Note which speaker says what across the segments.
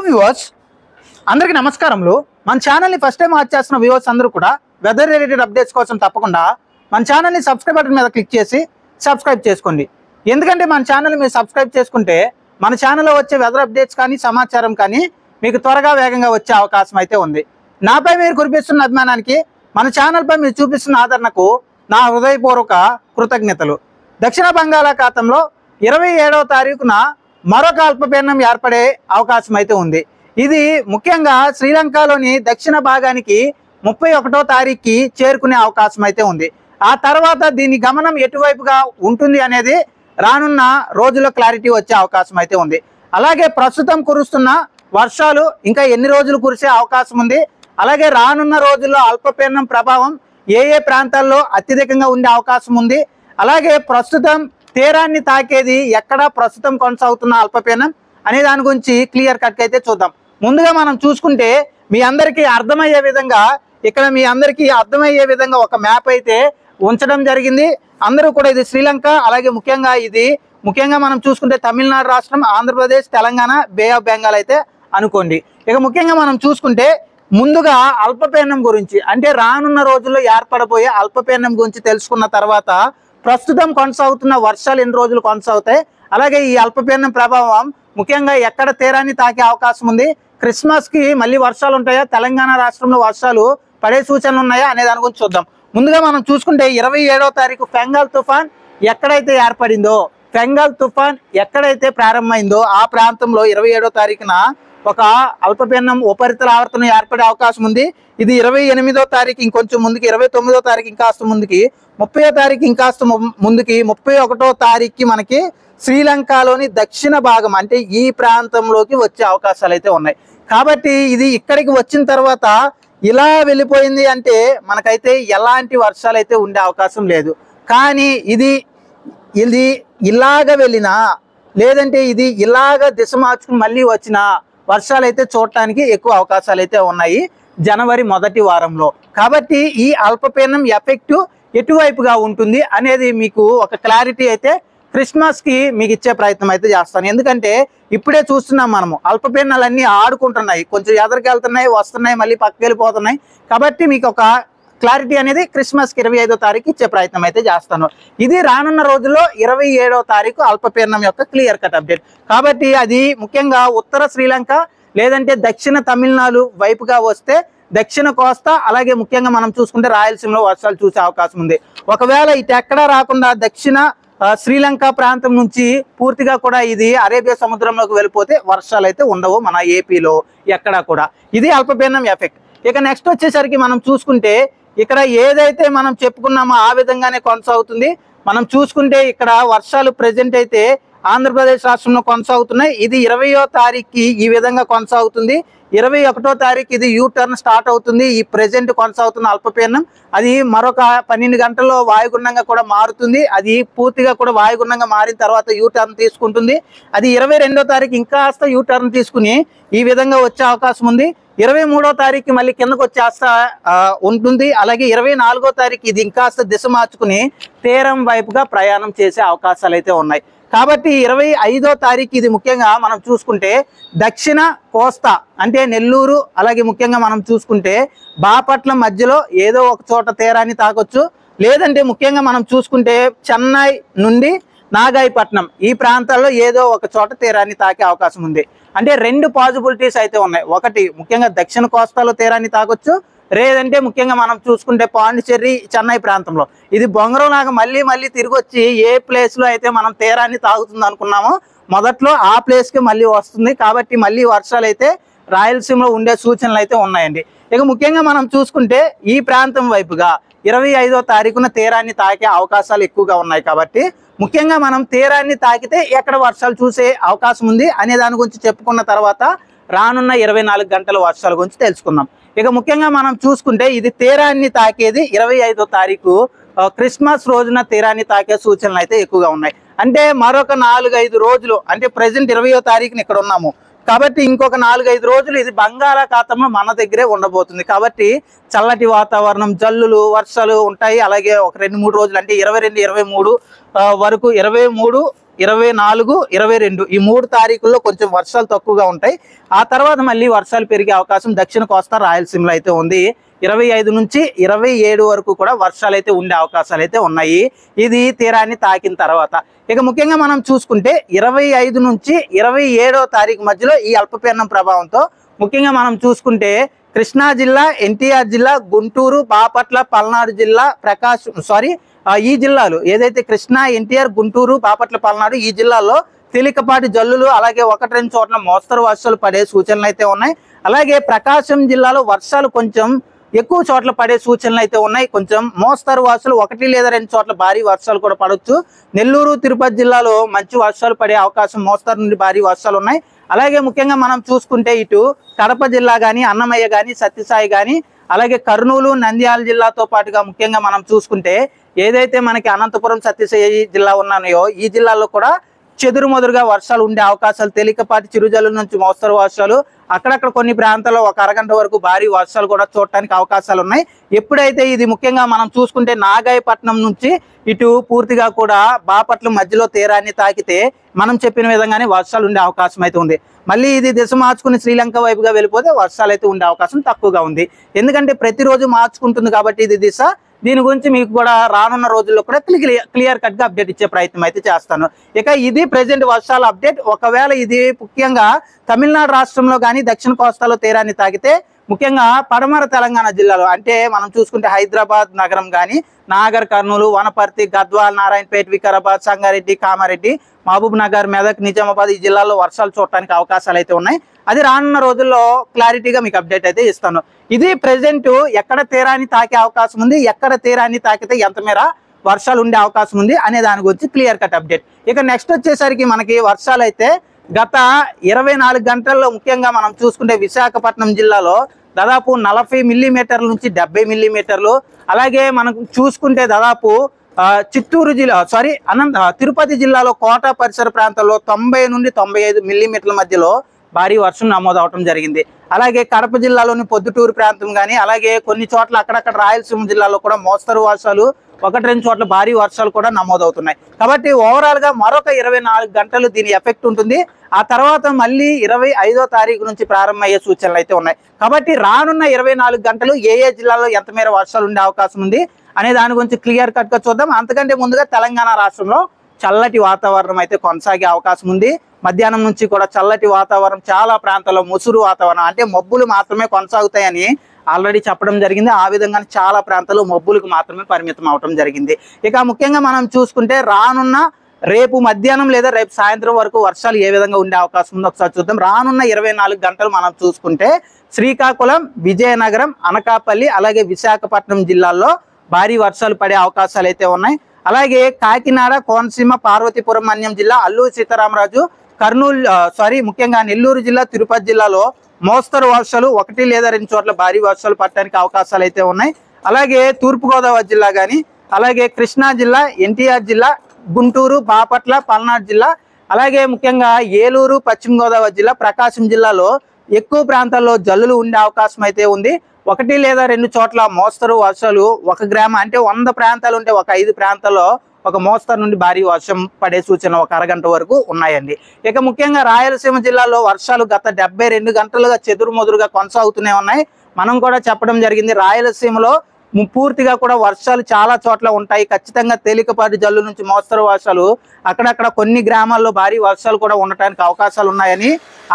Speaker 1: Viewers అందరికీ నమస్కారములు। మన ఛానల్ ని ఫస్ట్ టైం వాచ్ చేస్తున్న వ్యూవర్స్ అందరూ కూడా వెదర్ రిలేటెడ్ అప్డేట్స్ కోసం తప్పకుండా మన ఛానల్ ని సబ్స్క్రైబ్ బటన్ మీద క్లిక్ చేసి సబ్స్క్రైబ్ చేసుకోండి। ఎందుకంటే మన ఛానల్ మీరు సబ్స్క్రైబ్ చేసుకుంటే మన ఛానల్లో వచ్చే వెదర్ అప్డేట్స్ కానీ సమాచారం కానీ మీకు త్వరగా వేగంగా వచ్చే అవకాశం అయితే ఉంది। నాపై మీరు కురిపిస్తున్న అభిమానానికి మన ఛానల్ పై మీరు చూపిస్తున్న ఆదరణకు నా హృదయపూర్వక కృతజ్ఞతలు। దక్షిణ బంగాళాఖాతంలో 27వ తారీఖున మరొక అల్పపీడనం ఏర్పడే అవకాశం అయితే ఉంది। ఇది ముఖ్యంగా శ్రీలంకలోని దక్షిణ భాగానికి 31వ తారీఖుకి చేరుకునే అవకాశం అయితే ఉంది। ఆ తర్వాత దీని గమనం ఎటువైపుగా ఉంటుంది అనేది రానున్న రోజుల్లో క్లారిటీ వచ్చే అవకాశం అయితే ఉంది। అలాగే ప్రస్తుతం కురుస్తున్న వర్షాలు ఇంకా ఎన్ని రోజులు కురిసే అవకాశం ఉంది, అలాగే రానున్న రోజుల్లో అల్పపీడనం ప్రభావం ఏ ఏ ప్రాంతాల్లో అత్యధికంగా ఉండే అవకాశం ఉంది, అలాగే ప్రస్తుతం తీరాన్ని తాకేది ఎక్కడ ప్రస్తుతం కొనసాగుతున్న అల్పపీడనం అనే దాని గురించి క్లియర్ కట్ అయితే చూద్దాం। ముందుగా మనం చూసుకుంటే మీ అందరికీ అర్థమయ్యే విధంగా ఒక మ్యాప్ అయితే ఉంచడం జరిగింది। అందరూ కూడా ఇది శ్రీలంక, అలాగే ముఖ్యంగా మనం చూసుకుంటే తమిళనాడు రాష్ట్రం, ఆంధ్రప్రదేశ్, తెలంగాణ, బే ఆఫ్ బెంగాల్ అయితే అనుకోండి। ఇక ముఖ్యంగా మనం చూసుకుంటే ముందుగా అల్పపీడనం గురించి అంటే రానున్న రోజుల్లో ఏర్పడబోయే అల్పపీడనం గురించి తెలుసుకున్న తర్వాత ప్రస్తుతం కొనసాగుతున్న వర్షాలు ఎన్ని రోజులు కొనసాగుతాయి, అలాగే ఈ అల్పపీడనం ప్రభావం ముఖ్యంగా ఎక్కడ తీరాన్ని తాకే అవకాశం ఉంది, క్రిస్మస్ కి మళ్ళీ వర్షాలు ఉంటాయా, తెలంగాణ రాష్ట్రంలో వర్షాలు పడే సూచనలు ఉన్నాయా అనే దాని గురించి చూద్దాం। ముందుగా మనం చూసుకుంటే 27వ తారీఖు ఫెంగాల్ తుఫాన్ ఎక్కడైతే ఏర్పడిందో, ఫెంగాల్ తుఫాన్ ఎక్కడైతే ప్రారంభమైందో ఆ ప్రాంతంలో 27వ తారీఖున ఒక అల్పపీడనం ఉపరితల ఆవర్తనం ఏర్పడే అవకాశం ఉంది। ఇది 28వ తారీఖు ఇంకొంచెం ముందుకి, 29వ తారీఖు ఇంకాస్త ముందుకి, 30వ తారీఖు ఇంకాస్త ముందుకి, 31వ తారీఖుకి మనకి శ్రీలంకలోని దక్షిణ భాగం అంటే ఈ ప్రాంతంలోకి వచ్చే అవకాశాలు అయితే ఉన్నాయి। కాబట్టి ఇది ఇక్కడికి వచ్చిన తర్వాత ఇలా వెళ్ళిపోయింది అంటే మనకైతే ఎలాంటి వర్షాలు అయితే ఉండే అవకాశం లేదు। కానీ ఇది ఇలాగ వెళ్ళినా లేదంటే ఇది ఇలాగ దిశ మార్చుకుని మళ్ళీ వచ్చిన వర్షాలు అయితే చూడటానికి ఎక్కువ అవకాశాలు అయితే ఉన్నాయి జనవరి మొదటి వారంలో। కాబట్టి ఈ అల్పపీడనం ఎఫెక్ట్ ఎటువైపుగా ఉంటుంది అనేది మీకు ఒక క్లారిటీ అయితే క్రిస్మస్ కి మీకు ఇచ్చే ప్రయత్నం అయితే చేస్తాను। ఎందుకంటే ఇప్పుడే చూస్తున్నాం మనము అల్పపీడనాలన్నీ ఆడుకుంటున్నాయి, కొంచెం ఎదరికి వెళ్తున్నాయి, వస్తున్నాయి, మళ్ళీ పక్కకి వెళ్ళిపోతున్నాయి। కాబట్టి మీకు ఒక క్లారిటీ అనేది క్రిస్మస్ కి 25వ తారీఖు ఇచ్చే ప్రయత్నం అయితే చేస్తాను। ఇది రానున్న రోజుల్లో 27వ తారీఖు అల్పపీడనం యొక్క క్లియర్ కట్ అప్డేట్। కాబట్టి అది ముఖ్యంగా ఉత్తర శ్రీలంక లేదంటే దక్షిణ తమిళనాడు వైపుగా వస్తే దక్షిణ కోస్తా, అలాగే ముఖ్యంగా మనం చూసుకుంటే రాయలసీమలో వర్షాలు చూసే అవకాశం ఉంది। ఒకవేళ ఇటు ఎక్కడా రాకుండా దక్షిణ శ్రీలంక ప్రాంతం నుంచి పూర్తిగా కూడా ఇది అరేబియా సముద్రంలోకి వెళ్ళిపోతే వర్షాలు అయితే ఉండవు మన ఏపీలో ఎక్కడా కూడా। ఇది అల్పపీడనం ఎఫెక్ట్। ఇక నెక్స్ట్ వచ్చేసరికి మనం చూసుకుంటే ఇక్కడ ఏదైతే మనం చెప్పుకున్నామో ఆ విధంగానే కొనసాగుతుంది। మనం చూసుకుంటే ఇక్కడ వర్షాలు ప్రెజెంట్ అయితే ఆంధ్రప్రదేశ్ రాష్ట్రంలో కొనసాగుతున్నాయి। ఇది 20వ తారీఖుకి ఈ విధంగా కొనసాగుతుంది। 21వ తారీఖు ఇది యూ టర్న్ స్టార్ట్ అవుతుంది। ఈ ప్రెజెంట్ కొనసాగుతున్న అల్పపీడనం అది మరొక 12 గంటల్లో వాయుగుండంగా కూడా మారుతుంది। అది పూర్తిగా కూడా వాయుగుండంగా మారిన తర్వాత యూ టర్న్ తీసుకుంటుంది। అది 22వ తారీఖు ఇంకాస్త యూ టర్న్ తీసుకుని ఈ విధంగా వచ్చే అవకాశం ఉంది। 23వ తారీఖు మళ్ళీ కిందకు వచ్చేస్తా ఉంటుంది। అలాగే 24వ తారీఖు ఇది ఇంకాస్త దిశ మార్చుకుని తీరం వైపుగా ప్రయాణం చేసే అవకాశాలు అయితే ఉన్నాయి। కాబట్టి 25వ తారీఖు ఇది ముఖ్యంగా మనం చూసుకుంటే దక్షిణ కోస్తా అంటే నెల్లూరు, అలాగే ముఖ్యంగా మనం చూసుకుంటే బాపట్ల మధ్యలో ఏదో ఒక చోట తీరాన్ని తాకొచ్చు, లేదంటే ముఖ్యంగా మనం చూసుకుంటే చెన్నై నుండి నాగాయపట్నం ఈ ప్రాంతాల్లో ఏదో ఒక చోట తీరాన్ని తాకే అవకాశం ఉంది। అంటే 2 పాసిబిలిటీస్ అయితే ఉన్నాయి। ఒకటి ముఖ్యంగా దక్షిణ కోస్తాలో తీరాన్ని తాకొచ్చు, లేదంటే ముఖ్యంగా మనం చూసుకుంటే పాండిచ్చేరి, చెన్నై ప్రాంతంలో ఇది బొంగరం లాగా మళ్ళీ తిరిగి వచ్చి ఏ ప్లేస్ లో అయితే మనం తీరాన్ని తాగుతుంది అనుకున్నామో మొదట్లో ఆ ప్లేస్ కి మళ్ళీ వస్తుంది। కాబట్టి మళ్ళీ వర్షాలు అయితే రాయలసీమలో ఉండే సూచనలు అయితే ఉన్నాయండి। ఇక ముఖ్యంగా మనం చూసుకుంటే ఈ ప్రాంతం వైపుగా 25వ తారీఖున తీరాన్ని తాకే అవకాశాలు ఎక్కువగా ఉన్నాయి। కాబట్టి ముఖ్యంగా మనం తీరాన్ని తాకితే ఎక్కడ వర్షాలు చూసే అవకాశం ఉంది అనే దాని గురించి చెప్పుకున్న తర్వాత రానున్న 24 గంటల వర్షాల గురించి తెలుసుకుందాం। ఇక ముఖ్యంగా మనం చూసుకుంటే ఇది తీరాన్ని తాకేది 25వ తారీఖు క్రిస్మస్ రోజున తీరాన్ని తాకే సూచనలు అయితే ఎక్కువగా ఉన్నాయి। అంటే మరొక 4-5 రోజులు అంటే ప్రెసెంట్ 20వ తారీఖున ఇక్కడ ఉన్నాము కాబట్టి ఇంకొక 4-5 రోజులు ఇది బంగాళాఖాతంలో మన దగ్గరే ఉండబోతుంది। కాబట్టి చల్లటి వాతావరణం, జల్లులు, వర్షాలు ఉంటాయి। అలాగే ఒక 2-3 రోజులు అంటే 22-23 వరకు 23 24, 22 ఈ 3 తారీఖుల్లో కొంచెం వర్షాలు తక్కువగా ఉంటాయి. ఆ తర్వాత మళ్ళీ వర్షాలు పెరిగే అవకాశం దక్షిణ కోస్తా రాయలసీమలో అయితే ఉంది. 25 నుంచి 27 వరకు కూడా వర్షాలు అయితే ఉండే అవకాశాలు అయితే ఉన్నాయి ఇది తీరాన్ని తాకిన తర్వాత. ఇక ముఖ్యంగా మనం చూసుకుంటే 25 నుంచి 27వ తారీఖు మధ్యలో ఈ అల్పపీడనం ప్రభావంతో ముఖ్యంగా మనం చూసుకుంటే కృష్ణా జిల్లా, ఎన్టీఆర్ జిల్లా, గుంటూరు, బాపట్ల, పల్నాడు జిల్లా, ఈ జిల్లాలు ఏదైతే కృష్ణా, ఎన్టీఆర్, గుంటూరు, బాపట్ల, పల్నాడు ఈ జిల్లాల్లో తేలికపాటి జల్లులు అలాగే 1-2 చోట్ల మోస్తరు వర్షాలు పడే సూచనలు అయితే ఉన్నాయి. అలాగే ప్రకాశం జిల్లాలో వర్షాలు కొంచెం ఎక్కువ చోట్ల పడే సూచనలు అయితే ఉన్నాయి. కొంచెం మోస్తరు వర్షాలు 1 లేదా 2 చోట్ల భారీ వర్షాలు కూడా పడవచ్చు. నెల్లూరు, తిరుపతి జిల్లాలో మంచి వర్షాలు పడే అవకాశం, మోస్తరు నుండి భారీ వర్షాలు ఉన్నాయి. అలాగే ముఖ్యంగా మనం చూసుకుంటే ఇటు కడప జిల్లా కానీ, అన్నమయ్య కానీ, సత్యసాయి కానీ, అలాగే కర్నూలు, నంద్యాల జిల్లాతో పాటుగా ముఖ్యంగా మనం చూసుకుంటే ఏదైతే మనకి అనంతపురం, సత్యసాయి జిల్లా ఉన్నాయో ఈ జిల్లాల్లో కూడా చెదురుమదురుగా వర్షాలు ఉండే అవకాశాలు, తేలికపాటి చిరుజల్లుల నుంచి మోస్తరు వర్షాలు, అక్కడక్కడ కొన్ని ప్రాంతాల్లో 1 అరగంట వరకు భారీ వర్షాలు కూడా చూడటానికి అవకాశాలు ఉన్నాయి. ఎప్పుడైతే ఇది ముఖ్యంగా మనం చూసుకుంటే నాగాయపట్నం నుంచి ఇటు పూర్తిగా కూడా బాపట్ల మధ్యలో తీరాన్ని తాకితే మనం చెప్పిన విధంగానే వర్షాలు ఉండే అవకాశం అయితే ఉంది. మళ్ళీ ఇది దిశ మార్చుకుని శ్రీలంక వైపుగా వెళ్ళిపోతే వర్షాలు అయితే ఉండే అవకాశం తక్కువగా ఉంది. ఎందుకంటే ప్రతిరోజు మార్చుకుంటుంది కాబట్టి ఇది దిశ. దీని గురించి మీకు కూడా రానున్న రోజుల్లో కూడా క్లియర్ కట్ గా అప్డేట్ ఇచ్చే ప్రయత్నం అయితే చేస్తాను. ఇక ఇది ప్రెజెంట్ వర్షాల అప్డేట్. ఒకవేళ ఇది ముఖ్యంగా తమిళనాడు రాష్ట్రంలో కానీ దక్షిణ కోస్తాలో తీరాన్ని తాకితే ముఖ్యంగా పడమర తెలంగాణ జిల్లాలో అంటే మనం చూసుకుంటే హైదరాబాద్ నగరం కానీ, నాగర్ కర్నూలు, వనపర్తి, గద్వాల్, నారాయణపేట, వికారాబాద్, సంగారెడ్డి, కామారెడ్డి, మహబూబ్ నగర్, మెదక్, నిజామాబాద్ ఈ జిల్లాల్లో వర్షాలు చూడటానికి అవకాశాలు అయితే ఉన్నాయి. అది రానున్న రోజుల్లో క్లారిటీగా మీకు అప్డేట్ అయితే ఇస్తాను. ఇది ప్రెజెంట్ ఎక్కడ తీరాన్ని తాకే అవకాశం ఉంది, ఎక్కడ తీరాన్ని తాకితే ఎంత మేర వర్షాలు ఉండే అవకాశం ఉంది అనే దాని గురించి క్లియర్ కట్ అప్డేట్. ఇక నెక్స్ట్ వచ్చేసరికి మనకి వర్షాలు అయితే గత 24 గంటల్లో ముఖ్యంగా మనం చూసుకుంటే విశాఖపట్నం జిల్లాలో దాదాపు 40 మిల్లీమీటర్ల నుంచి 70 మిల్లీమీటర్లు, అలాగే మనం చూసుకుంటే దాదాపు చిత్తూరు జిల్లా తిరుపతి జిల్లాలో కోట పరిసర ప్రాంతాల్లో 90 నుండి 95 మిల్లీమీటర్ల మధ్యలో భారీ వర్షం నమోదవటం జరిగింది. అలాగే కడప జిల్లాలోని పొద్దుటూరు ప్రాంతం కానీ, అలాగే కొన్ని చోట్ల అక్కడక్కడ రాయలసీమ జిల్లాలో కూడా మోస్తరు వర్షాలు, 1-2 చోట్ల భారీ వర్షాలు కూడా నమోదవుతున్నాయి. కాబట్టి ఓవరాల్ గా మరొక 24 గంటలు దీని ఎఫెక్ట్ ఉంటుంది. ఆ తర్వాత మళ్ళీ 25వ తారీఖు నుంచి ప్రారంభమయ్యే సూచనలు అయితే ఉన్నాయి. కాబట్టి రానున్న 24 గంటలు ఏ జిల్లాలో ఎంత మేర వర్షాలు ఉండే అవకాశం ఉంది అనే దాని గురించి క్లియర్ కట్ గా చూద్దాం. అంతకంటే ముందుగా తెలంగాణ రాష్ట్రంలో చల్లటి వాతావరణం అయితే కొనసాగే అవకాశం ఉంది. మధ్యాహ్నం నుంచి కూడా చల్లటి వాతావరణం, చాలా ప్రాంతాల్లో ముసురు వాతావరణం అంటే మబ్బులు మాత్రమే కొనసాగుతాయని ఆల్రెడీ చెప్పడం జరిగింది. ఆ విధంగా చాలా ప్రాంతాల్లో మబ్బులకు మాత్రమే పరిమితం అవడం జరిగింది. ఇక ముఖ్యంగా మనం చూసుకుంటే రానున్న రేపు మధ్యాహ్నం లేదా రేపు సాయంత్రం వరకు వర్షాలు ఏ విధంగా ఉండే అవకాశం ఉందో ఒకసారి చూద్దాం. రానున్న 24 గంటలు మనం చూసుకుంటే శ్రీకాకుళం, విజయనగరం, అనకాపల్లి, అలాగే విశాఖపట్నం జిల్లాల్లో భారీ వర్షాలు పడే అవకాశాలు అయితే ఉన్నాయి. అలాగే కాకినాడ, కోనసీమ, పార్వతీపురం మన్యం జిల్లా, అల్లూరి సీతారామరాజు, ముఖ్యంగా నెల్లూరు జిల్లా, తిరుపతి జిల్లాలో మోస్తరు వర్షాలు, 1 లేదా 2 చోట్ల భారీ వర్షాలు పడటానికి అవకాశాలు అయితే ఉన్నాయి. అలాగే తూర్పుగోదావరి జిల్లా కానీ, అలాగే కృష్ణా జిల్లా, ఎన్టీఆర్ జిల్లా, గుంటూరు, బాపట్ల, పల్నాడు జిల్లా, అలాగే ముఖ్యంగా ఏలూరు, పశ్చిమ గోదావరి జిల్లా, ప్రకాశం జిల్లాలో ఎక్కువ ప్రాంతాల్లో జల్లులు ఉండే అవకాశం అయితే ఉంది. 1 లేదా 2 చోట్ల మోస్తరు వర్షాలు, ఒక గ్రామం అంటే 100 ప్రాంతాలు ఉంటే ఒక 5 ప్రాంతాల్లో ఒక మోస్తరు నుండి భారీ వర్షం పడే సూచన 1 అరగంట వరకు ఉన్నాయండి. ఇక ముఖ్యంగా రాయలసీమ జిల్లాలో వర్షాలు గత 72 గంటలుగా చెదురుమదురుగా కొనసాగుతూనే ఉన్నాయి. మనం కూడా చెప్పడం జరిగింది, రాయలసీమలో పూర్తిగా కూడా వర్షాలు చాలా చోట్ల ఉంటాయి. ఖచ్చితంగా తేలికపాటి జల్లు నుంచి మోస్తరు వర్షాలు, అక్కడక్కడ కొన్ని గ్రామాల్లో భారీ వర్షాలు కూడా ఉండటానికి అవకాశాలు ఉన్నాయని.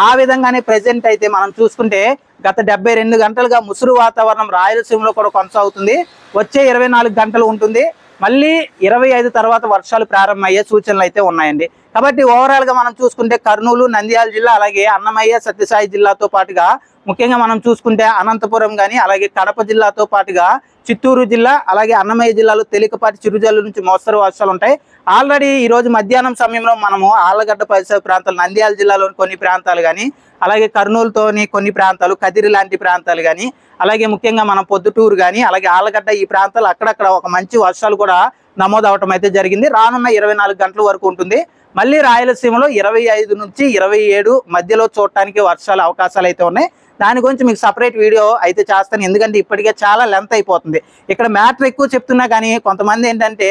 Speaker 1: ఆ విధంగానే ప్రెజెంట్ అయితే మనం చూసుకుంటే గత 72 గంటలుగా ముసురు వాతావరణం రాయలసీమలో కూడా కొనసాగుతుంది. వచ్చే 24 గంటలు ఉంటుంది. మళ్ళీ 25 తర్వాత వర్షాలు ప్రారంభమయ్యే సూచనలు అయితే ఉన్నాయండి. కాబట్టి ఓవరాల్ గా మనం చూసుకుంటే కర్నూలు, నంద్యాల జిల్లా, అలాగే అన్నమయ్య, సత్యసాయి జిల్లాతో పాటుగా ముఖ్యంగా మనం చూసుకుంటే అనంతపురం కానీ, అలాగే కడప జిల్లాతో పాటుగా చిత్తూరు జిల్లా, అలాగే అన్నమయ్య జిల్లాలో తేలికపాటి చిరుజల్లు నుంచి మోస్తరు వర్షాలు ఉంటాయి. ఆల్రెడీ ఈ రోజు మధ్యాహ్నం సమయంలో మనము ఆళ్లగడ్డ పరిసర ప్రాంతాలు, నంద్యాల జిల్లాలోని కొన్ని ప్రాంతాలు కానీ, అలాగే కర్నూలుతోని కొన్ని ప్రాంతాలు, కదిరి లాంటి ప్రాంతాలు కానీ, అలాగే ముఖ్యంగా మనం పొద్దుటూరు కానీ, అలాగే ఆళ్లగడ్డ ఈ ప్రాంతాలు అక్కడక్కడ ఒక మంచి వర్షాలు కూడా నమోదవటం అయితే జరిగింది. రానున్న 24 గంటల వరకు ఉంటుంది. మళ్ళీ రాయలసీమలో 25 నుంచి 27 మధ్యలో చూడటానికి వర్షాలు అవకాశాలు అయితే ఉన్నాయి. దాని గురించి మీకు సపరేట్ వీడియో అయితే చేస్తాను, ఎందుకంటే ఇప్పటికే చాలా లెంత్ అయిపోతుంది. ఇక్కడ మ్యాటర్ ఎక్కువ చెప్తున్నా కానీ కొంతమంది ఏంటంటే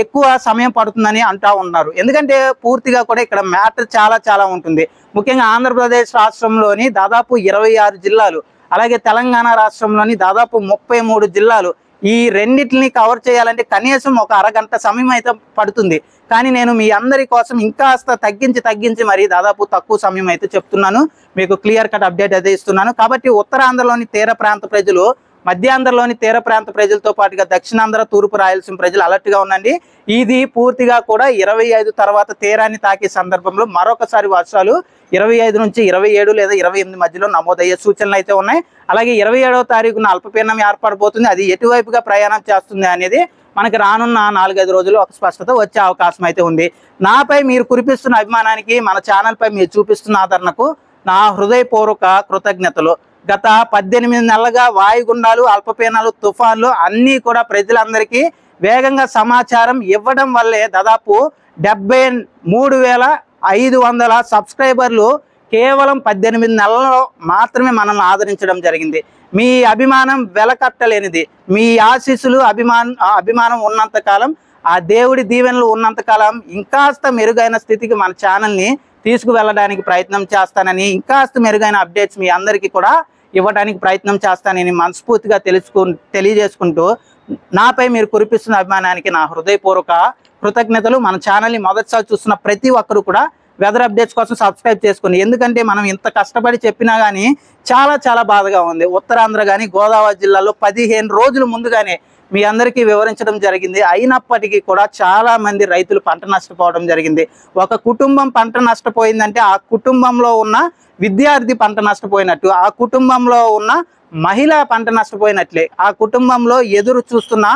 Speaker 1: ఎక్కువ సమయం పడుతుందని అంటూ ఉన్నారు. ఎందుకంటే పూర్తిగా కూడా ఇక్కడ మ్యాటర్ చాలా ఉంటుంది. ముఖ్యంగా ఆంధ్రప్రదేశ్ రాష్ట్రంలోని దాదాపు 26 జిల్లాలు, అలాగే తెలంగాణ రాష్ట్రంలోని దాదాపు 33 జిల్లాలు, ఈ రెండింటిని కవర్ చేయాలంటే కనీసం ఒక అరగంట సమయం అయితే పడుతుంది. కానీ నేను మీ అందరి కోసం ఇంకాస్త తగ్గించి మరి దాదాపు తక్కువ సమయం అయితే చెప్తున్నాను, మీకు క్లియర్ కట్ అప్డేట్ అయితే ఇస్తున్నాను. కాబట్టి ఉత్తరాంధ్రలోని తీర ప్రాంత ప్రజలు, మధ్యాంధ్రలోని తీర ప్రాంత ప్రజలతో పాటుగా దక్షిణాంధ్ర, తూర్పు రాయలసీమ ప్రజలు అలర్ట్గా ఉండండి. ఇది పూర్తిగా కూడా 25 తర్వాత తీరాన్ని తాకే సందర్భంలో మరొకసారి వర్షాలు 25 నుంచి 27 లేదా 28 మధ్యలో నమోదయ్యే సూచనలు అయితే ఉన్నాయి. అలాగే 27వ తారీఖున అల్పపీడనం ఏర్పడబోతుంది. అది ఎటువైపుగా ప్రయాణం చేస్తుంది అనేది మనకి రానున్న 4-5 రోజుల్లో ఒక స్పష్టత వచ్చే అవకాశం అయితే ఉంది. నాపై మీరు కురిపిస్తున్న అభిమానానికి, మన ఛానల్పై మీరు చూపిస్తున్న ఆదరణకు నా హృదయపూర్వక కృతజ్ఞతలు. గత 18 నెలలుగా వాయుగుండాలు, అల్పపీడనాలు, తుఫాన్లు అన్నీ కూడా ప్రజలందరికీ వేగంగా సమాచారం ఇవ్వడం వల్లే దాదాపు 73,500 సబ్స్క్రైబర్లు కేవలం 18 నెలల్లో మాత్రమే మనల్ని ఆదరించడం జరిగింది. మీ అభిమానం వెలకట్టలేనిది. మీ ఆశీస్సులు, అభిమానం ఉన్నంతకాలం, ఆ దేవుడి దీవెనలు ఉన్నంతకాలం ఇంకాస్త మెరుగైన స్థితికి మన ఛానల్ని తీసుకువెళ్ళడానికి ప్రయత్నం చేస్తానని, ఇంకాస్త మెరుగైన అప్డేట్స్ మీ అందరికీ కూడా ఇవ్వడానికి ప్రయత్నం చేస్తానని మనస్ఫూర్తిగా తెలియజేసుకుంటూ, నాపై మీరు కురిపిస్తున్న అభిమానానికి నా హృదయపూర్వక కృతజ్ఞతలు. మన ఛానల్ని మొదటిసారి చూస్తున్న ప్రతి ఒక్కరు కూడా వెదర్ అప్డేట్స్ కోసం సబ్స్క్రైబ్ చేసుకోండి. ఎందుకంటే మనం ఇంత కష్టపడి చెప్పినా కానీ చాలా బాధగా ఉంది. ఉత్తరాంధ్ర కానీ గోదావరి జిల్లాలో 15 రోజుల ముందుగానే మీ అందరికీ వివరించడం జరిగింది. అయినప్పటికీ కూడా చాలా మంది రైతులు పంట నష్టపోవడం జరిగింది. ఒక కుటుంబం పంట నష్టపోయిందంటే ఆ కుటుంబంలో ఉన్న విద్యార్థి పంట నష్టపోయినట్టు, ఆ కుటుంబంలో ఉన్న మహిళ పంట నష్టపోయినట్లే, ఆ కుటుంబంలో ఎదురు చూస్తున్న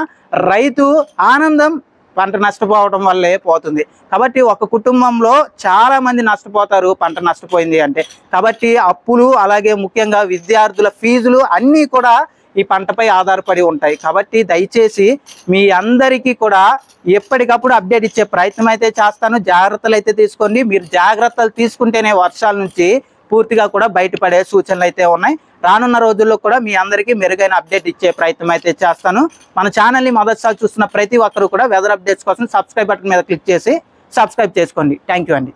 Speaker 1: రైతు ఆనందం పంట నష్టపోవడం వల్లే పోతుంది. కాబట్టి ఒక కుటుంబంలో చాలా మంది నష్టపోతారు పంట నష్టపోయింది అంటే. కాబట్టి అప్పులు, అలాగే ముఖ్యంగా విద్యార్థుల ఫీజులు అన్నీ కూడా ఈ పంటపై ఆధారపడి ఉంటాయి. కాబట్టి దయచేసి మీ అందరికీ కూడా ఎప్పటికప్పుడు అప్డేట్ ఇచ్చే ప్రయత్నం అయితే చేస్తాను. జాగ్రత్తలు అయితే తీసుకోండి. మీరు జాగ్రత్తలు తీసుకుంటేనే వర్షాల నుంచి పూర్తిగా కూడా బయటపడే సూచనలు అయితే ఉన్నాయి. రానున్న రోజుల్లో కూడా మీ అందరికీ మెరుగైన అప్డేట్ ఇచ్చే ప్రయత్నం అయితే చేస్తాను. మన ఛానల్ని మొదటిసారి చూస్తున్న ప్రతి ఒక్కరు కూడా వెదర్ అప్డేట్స్ కోసం సబ్స్క్రైబ్ బటన్ మీద క్లిక్ చేసి సబ్స్క్రైబ్ చేసుకోండి. థ్యాంక్ యూ అండి.